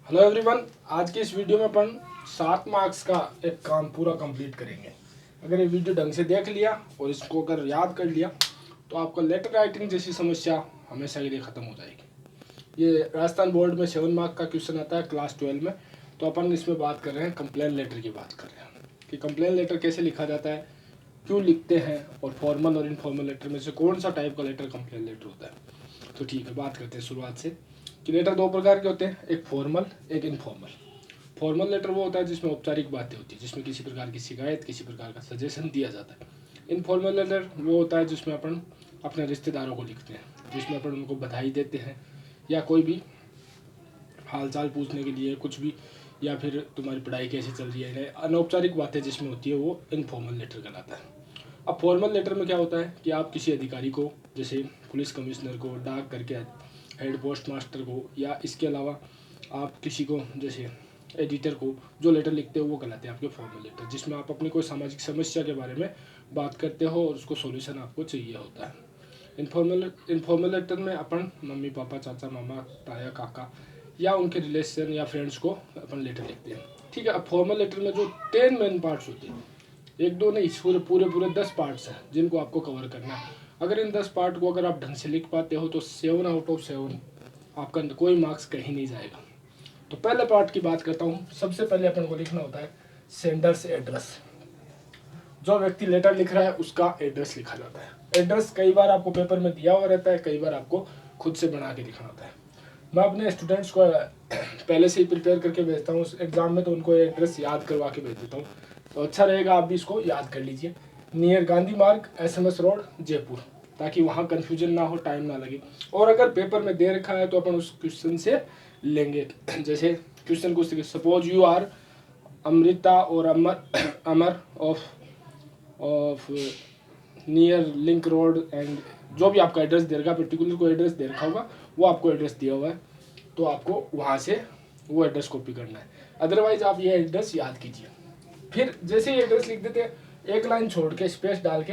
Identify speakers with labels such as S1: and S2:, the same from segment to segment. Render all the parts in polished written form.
S1: Hello everyone. आज की इस वीडियो में अपन 7 मार्क्स का एक काम पूरा कंप्लीट करेंगे। अगर ये वीडियो ढंग से देख लिया और इसको अगर याद कर लिया तो आपका लेटर राइटिंग जैसी समस्या हमेशा के लिए ख़त्म हो जाएगी। ये राजस्थान बोर्ड में 7 मार्क का क्वेश्चन आता है क्लास 12 में। तो अपन इसमें बात कर रहे हैं, कंप्लेन लेटर की बात कर रहे हैं कि कंप्लेन लेटर कैसे लिखा जाता है, क्यों लिखते हैं, और फॉर्मल और इनफॉर्मल लेटर में से कौन सा टाइप का लेटर कंप्लेन लेटर होता है। तो ठीक है, बात करते हैं शुरुआत से कि लेटर दो प्रकार के होते हैं, एक फॉर्मल एक इनफॉर्मल। फॉर्मल लेटर वो होता है जिसमें औपचारिक बातें होती है, जिसमें किसी प्रकार की शिकायत, किसी प्रकार का सजेशन दिया जाता है। इनफॉर्मल लेटर वो होता है जिसमें अपन अपने रिश्तेदारों को लिखते हैं, जिसमें अपन उनको बधाई देते हैं या कोई भी हाल चाल पूछने के लिए कुछ भी, या फिर तुम्हारी पढ़ाई कैसी चल रही है, अनौपचारिक बातें जिसमें होती है वो इनफॉर्मल लेटर कहलाता है। अब फॉर्मल लेटर में क्या होता है कि आप किसी अधिकारी को, जैसे पुलिस कमिश्नर को, डाक करके हेड पोस्ट मास्टर को, या इसके अलावा आप किसी को जैसे एडिटर को जो लेटर लिखते हो वो कहलाते हैं आपके फॉर्मल लेटर, जिसमें आप अपनी कोई सामाजिक समस्या के बारे में बात करते हो और उसको सॉल्यूशन आपको चाहिए होता है। इनफॉर्मल लेटर में अपन मम्मी पापा, चाचा मामा, ताया काका या उनके रिलेशन या फ्रेंड्स को अपन लेटर लिखते हैं। ठीक है। अब फॉर्मल लेटर में जो 10 मेन पार्ट्स होते हैं, एक दो नहीं, पूरे पूरे पूरे 10 पार्ट्स हैं जिनको आपको कवर करना है। अगर इन 10 पार्ट को अगर आप ढंग से लिख पाते हो तो 7 आउट ऑफ 7 आपका कोई मार्क्स कहीं नहीं जाएगा। तो पहले पार्ट की बात करता हूँ। सबसे पहले अपन को लिखना होता है सेंडर्स एड्रेस। जो व्यक्ति लेटर लिख रहा है उसका एड्रेस लिखा जाता है। एड्रेस कई बार आपको पेपर में दिया हुआ रहता है, कई बार आपको खुद से बना के लिखना होता है। मैं अपने स्टूडेंट्स को पहले से ही प्रिपेयर करके भेजता हूँ एग्जाम में, तो उनको एड्रेस याद करवा के भेज देता हूँ। तो अच्छा रहेगा आप भी इसको याद कर लीजिए। नियर गांधी मार्ग, SMS रोड, जयपुर, ताकि वहाँ कन्फ्यूजन ना हो, टाइम ना लगे। और अगर पेपर में दे रखा है तो अपन उस क्वेश्चन से लेंगे। जैसे क्वेश्चन को सपोज यू आर अमृता और Amar of near link road, and जो भी आपका एड्रेस दे रखा, पर्टिकुलर को एड्रेस दे रखा होगा वो आपको एड्रेस दिया हुआ है, तो आपको वहाँ से वो एड्रेस कॉपी करना है। अदरवाइज आप ये एड्रेस याद कीजिए। फिर जैसे ही एड्रेस लिख देते हैं, एक लाइन छोड़ के स्पेस डाल के,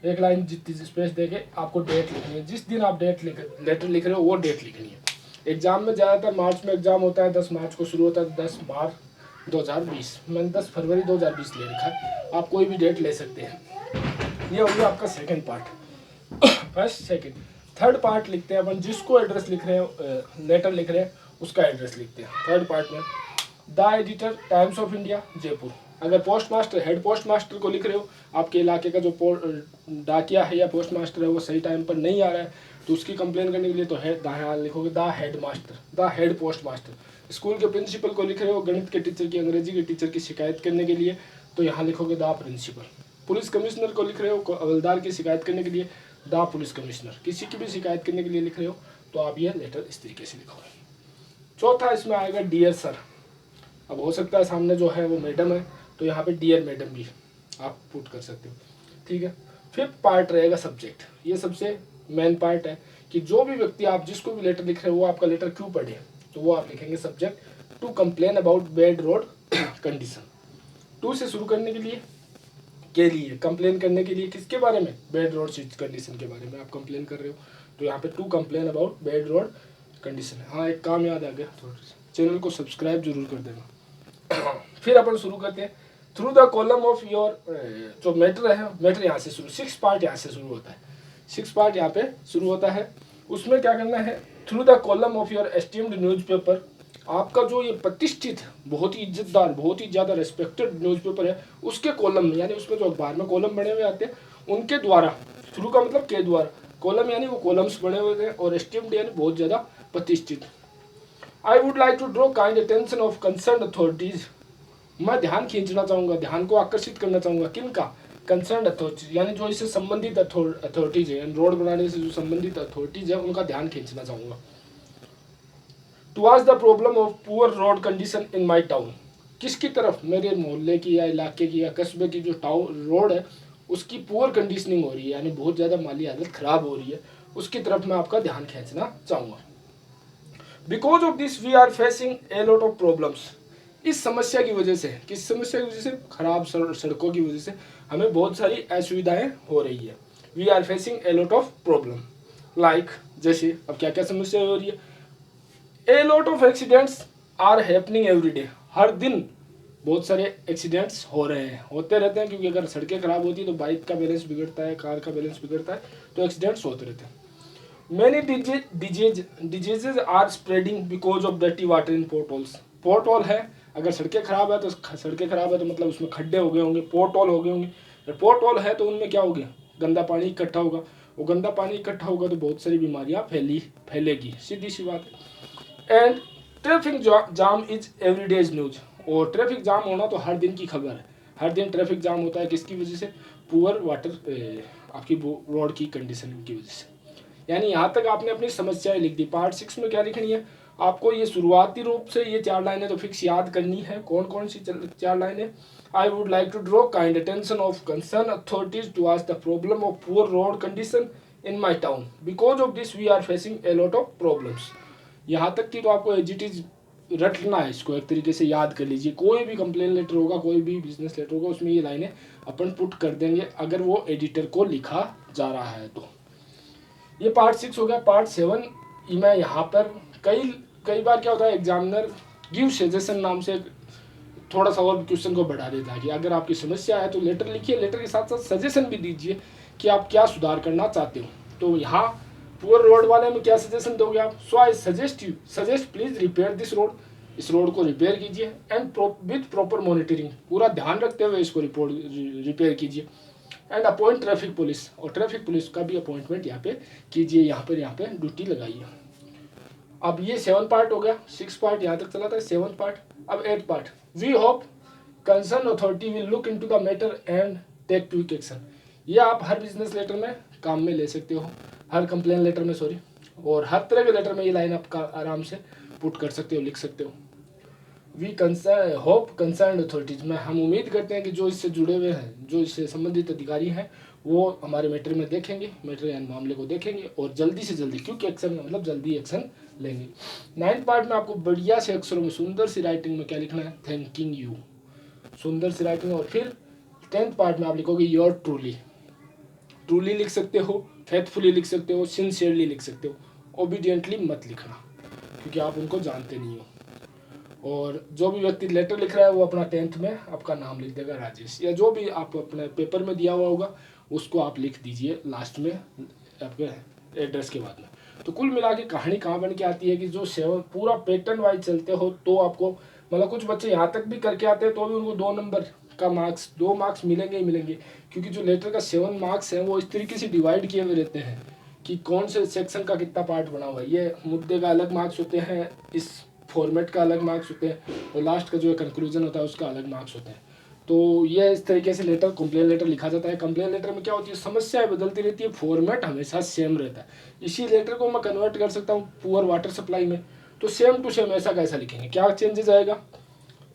S1: एक लाइन जितनी स्पेस दे के आपको डेट लिखनी है। जिस दिन आप लेटर लिख रहे हो वो डेट लिखनी है। एग्जाम में ज़्यादातर मार्च में एग्जाम होता है, 10 मार्च को शुरू होता है, 10 मार्च 2020, मैंने 10 फरवरी 2020 ले रखा है। आप कोई भी डेट ले सकते हैं। ये हो गया आपका second part. First second third part लिखते हैं अपन, जिसको एड्रेस लिख रहे हैं, लेटर लिख रहे हैं उसका एड्रेस लिखते हैं। थर्ड पार्ट में the editor, Times of India, Jaipur. अगर post master, head post master को लिख रहे हो, आपके इलाके का जो डाकिया है या पोस्ट मास्टर है वो सही टाइम पर नहीं आ रहा है, तो उसकी कंप्लेन करने के लिए तो यहाँ लिखोगे the head master, the head post master. School के प्रिंसिपल को लिख रहे हो, गणित के टीचर की, अंग्रेजी के टीचर की शिकायत करने के लिए, तो यहाँ लिखोगे द प्रिंसिपल। पुलिस कमिश्नर को लिख रहे हो, हवलदार की शिकायत करने के लिए, द पुलिस कमिश्नर। किसी की भी शिकायत करने के लिए लिख रहे हो तो आप ये लेटर इस तरीके से लिखोगे। चौथा इसमें आएगा डियर सर। अब हो सकता है सामने जो है वो मैडम है, तो यहाँ पे डियर मैडम भी आप पुट कर सकते हो। ठीक है। फिफ्थ पार्ट रहेगा सब्जेक्ट। ये सबसे मेन पार्ट है कि जो भी व्यक्ति, आप जिसको भी लेटर लिख रहे हो, वो आपका लेटर क्यों पढ़े, तो वो आप लिखेंगे subject to complain about bad road condition. To से शुरू करने के लिए कंप्लेन करने के लिए किसके बारे में, बैड रोड कंडीशन के बारे में आप कंप्लेन कर रहे हो, तो यहाँ पे to complain about bad road condition है। हाँ, एक काम याद आ गया, थोड़ा चैनल को सब्सक्राइब जरूर कर देना। फिर अपन शुरू करते हैं through the column of your, जो मैटर है, मैटर यहाँ से शुरू, 6 पार्ट यहाँ से शुरू होता है, 6 पार्ट यहाँ पे शुरू होता है। उसमें क्या करना है, through the column of your esteemed newspaper. आपका जो ये प्रतिष्ठित, बहुत ही इज्जतदार, बहुत ही ज़्यादा रेस्पेक्टेड न्यूज़पेपर है, उसके कॉलम में, यानी उसमें जो अखबार में कॉलम बने हुए आते हैं उनके द्वारा, थ्रू का मतलब के द्वारा, कॉलम यानी वो कॉलम्स बने हुए थे, और एस्टीम्ड यानी बहुत ज़्यादा प्रतिष्ठित। I would like to draw kind attention of concern authorities. मैं ध्यान खींचना चाहूँगा, ध्यान को आकर्षित करना चाहूँगा, किनका, कंसर्न अथॉरिटीज, यानी जो इससे संबंधित अथॉरिटीज है, रोड बनाने से जो संबंधित अथॉरिटीज है उनका ध्यान खींचना चाहूँगा। Towards the problem of poor road condition in my town. किसकी तरफ, मेरे मोहल्ले की या इलाके की या कस्बे की जो टाउन रोड है उसकी पुअर कंडीशनिंग हो रही है, यानी बहुत ज़्यादा माली हालत खराब हो रही है, उसकी तरफ मैं आपका ध्यान खींचना चाहूँगा। Because of this we are facing a lot of problems. इस समस्या की वजह से, किस समस्या की वजह से, खराब सड़कों की वजह से हमें बहुत सारी असुविधाएं हो रही है। We are facing a lot of problem like, जैसे अब क्या क्या समस्या हो रही है, a lot of accidents are happening every day, हर दिन बहुत सारे एक्सीडेंट्स हो रहे हैं, होते रहते हैं, क्योंकि अगर सड़कें खराब होती है तो बाइक का बैलेंस बिगड़ता है, कार का बैलेंस बिगड़ता है, तो एक्सीडेंट्स होते रहते हैं। Many diseases are spreading because of dirty water in port holes. Port hole है, अगर सड़कें खराब है तो सड़कें खराब है तो मतलब उसमें खड्डे हो गए होंगे, पोर्ट होल हो गए होंगे। पोर्ट होल है तो उनमें क्या हो गया, गंदा पानी इकट्ठा होगा, वो गंदा पानी इकट्ठा होगा तो बहुत सारी बीमारियां फैलेगी, सीधी सी बात है। And traffic jam is everyday's news, और ट्रैफिक जाम होना तो हर दिन की खबर है। हर दिन ट्रैफिक जाम होता है, किसकी वजह से, पुअर वाटर आपकी रोड की कंडीशन की वजह से। यानी यहाँ तक आपने अपनी समस्याएं लिख दी। पार्ट 6 में क्या लिखनी है आपको, ये शुरुआती रूप से ये 4 लाइनें तो फिक्स याद करनी है। कौन कौन सी 4 लाइनें, I would like to draw kind attention of concern authorities towards the problem of poor road condition in my town, because of this we are facing a lot of problems. यहाँ तक की तो आपको एज इट इज रटना है, इसको एक तरीके से याद कर लीजिए। कोई भी कंप्लेन लेटर होगा, कोई भी बिजनेस लेटर होगा, उसमें ये लाइनें अपन पुट कर देंगे अगर वो एडिटर को लिखा जा रहा है तो। ये पार्ट 6 हो गया। पार्ट 7 मैं यहाँ पर कई बार क्या होता है, एग्जामिनर गिव सजेशन नाम से थोड़ा सा और क्वेश्चन को बढ़ा देता है कि अगर आपकी समस्या है तो लेटर लिखिए, लेटर के साथ साथ सजेशन भी दीजिए कि आप क्या सुधार करना चाहते हो। तो यहाँ पुअर रोड वाले में क्या सजेशन दोगे आप, so I suggest please repair this road, इस रोड को रिपेयर कीजिए एंड विद प्रॉपर मॉनिटरिंग, पूरा ध्यान रखते हुए इसको रिपेयर कीजिए। एंड अपॉइंट ट्रैफिक पुलिस, और ट्रैफिक पुलिस का भी अपॉइंटमेंट यहाँ पे कीजिए, यहाँ पे ड्यूटी लगाइए। अब ये 7 पार्ट हो गया, 6 पार्ट यहाँ तक चला था, 7 पार्ट। अब 8 part, we hope concern authority will look into the matter and take quick action. ये आप हर बिजनेस लेटर में काम में ले सकते हो, हर कंप्लेन लेटर में सॉरी, और हर तरह के लेटर में ये लाइन आप आराम से पुट कर सकते हो, लिख सकते हो। वी होप कंसर्न अथॉरिटीज में हम उम्मीद करते हैं कि जो इससे जुड़े हुए हैं, जो इससे संबंधित अधिकारी हैं, वो हमारे मैटर में देखेंगे, मैटर यानी मामले को देखेंगे और जल्दी से जल्दी, क्विक एक्शन मतलब जल्दी एक्शन लेंगे। 9th पार्ट में आपको बढ़िया से अक्षरों में सुंदर सी राइटिंग में क्या लिखना है, थैंकिंग यू, सुंदर सी राइटिंग। और फिर 10th पार्ट में आप लिखोगे योर ट्रूली लिख सकते हो, फेथफुली लिख सकते हो, सिंसियरली लिख सकते हो। ओबीडियंटली मत लिखना क्योंकि आप उनको जानते नहीं हो। और जो भी व्यक्ति लेटर लिख रहा है वो अपना 10th में आपका नाम लिख देगा राजेश, या जो भी आप अपने पेपर में दिया हुआ होगा उसको आप लिख दीजिए लास्ट में आपके एड्रेस के बाद में। तो कुल मिला के कहानी कहाँ बन के आती है कि जो 7 पूरा पैटर्न वाइज चलते हो तो आपको मतलब कुछ बच्चे यहाँ तक भी करके आते हैं तो भी उनको 2 नंबर का मार्क्स 2 मार्क्स मिलेंगे ही मिलेंगे, क्योंकि जो लेटर का 7 मार्क्स है वो इस तरीके से डिवाइड किए हुए रहते हैं कि कौन से सेक्शन का कितना पार्ट बना हुआ है। ये मुद्दे का अलग मार्क्स होते हैं, इस फॉर्मेट का अलग मार्क्स होते हैं, और लास्ट का जो है कंक्लूजन होता है उसका अलग मार्क्स होते हैं। तो ये इस तरीके से लेटर कंप्लेन लेटर लिखा जाता है। कंप्लेन लेटर में क्या होती है, समस्याएं बदलती रहती है, फॉर्मेट हमेशा सेम रहता है। इसी लेटर को मैं कन्वर्ट कर सकता हूँ पुअर वाटर सप्लाई में, तो सेम टू सेम ऐसा कैसा लिखेंगे, क्या चेंजेस आएगा,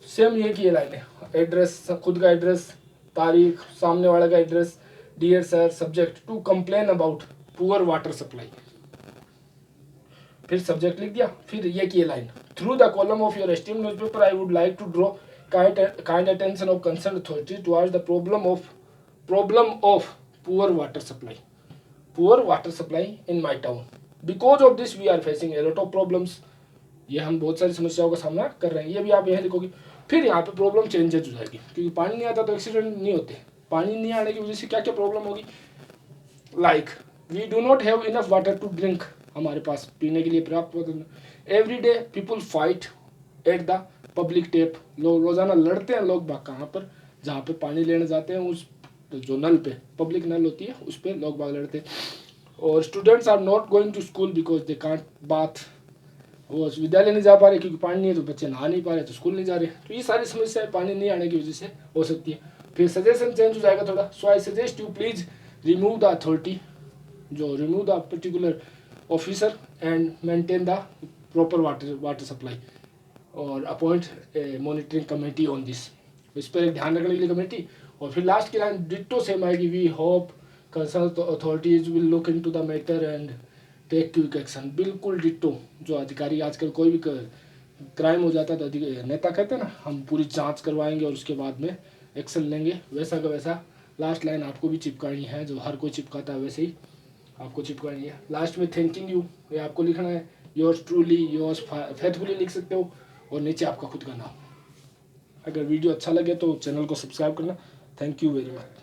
S1: सेम ये की लाइन है, एड्रेस, खुद का एड्रेस, तारीख, सामने वाले का address, dear sir, subject to complain about poor water supply, फिर सब्जेक्ट लिख दिया। फिर ये की line, through the column of your esteemed newspaper I would like to draw kind attention of concerned authority towards the problem of poor water supply in my town, because of this we are facing a lot of problems। ये हम बहुत सारी समस्याओं का सामना कर रहे हैं, ये भी आप यहाँ लिखोगे। फिर यहाँ पे प्रॉब्लम चेंजेज हो जाएगी, क्योंकि पानी नहीं आता तो एक्सीडेंट नहीं होते, पानी नहीं आने की वजह से क्या क्या प्रॉब्लम होगी, like we do not have enough water to drink, हमारे पास पीने के लिए पर्याप्त water, every day people fight at the public tap, लोग रोजाना लड़ते हैं लोग बाग, कहाँ पर, जहाँ पे पानी लेने जाते हैं उस जो नल पे, पब्लिक नल होती है उस पे लोग बाग लड़ते हैं। और students are not going to school because they can't bath, वो विद्यालय नहीं जा पा रहे क्योंकि पानी नहीं है, तो बच्चे नहा नहीं पा रहे तो स्कूल नहीं जा रहे। तो ये सारी समस्याएं पानी नहीं आने की वजह से हो सकती है। फिर सजेशन चेंज हो जाएगा थोड़ा, so I suggest you please remove the authority, जो remove the particular officer and maintain the proper water supply, और appoint monitoring committee on this, इस पर ध्यान रखने के लिए कमेटी। और फिर लास्ट की लाइन डिट्टो सेम आएगी, we hope concern authorities will look into the matter and take quick action, बिल्कुल डिट्टो। जो अधिकारी आजकल कोई भी क्राइम हो जाता है तो नेता कहते हैं ना हम पूरी जांच करवाएंगे और उसके बाद में एक्शन लेंगे, वैसा का वैसा लास्ट लाइन आपको भी चिपकानी है, जो हर कोई चिपकाता है वैसे ही आपको चिपकानी है। लास्ट में थैंकिंग यू, ये आपको लिखना है, योर्स ट्रूली, योर्स फेथफुली लिख सकते हो, और नीचे आपका खुद का नाम। अगर वीडियो अच्छा लगे तो चैनल को सब्सक्राइब करना। Thank you very much.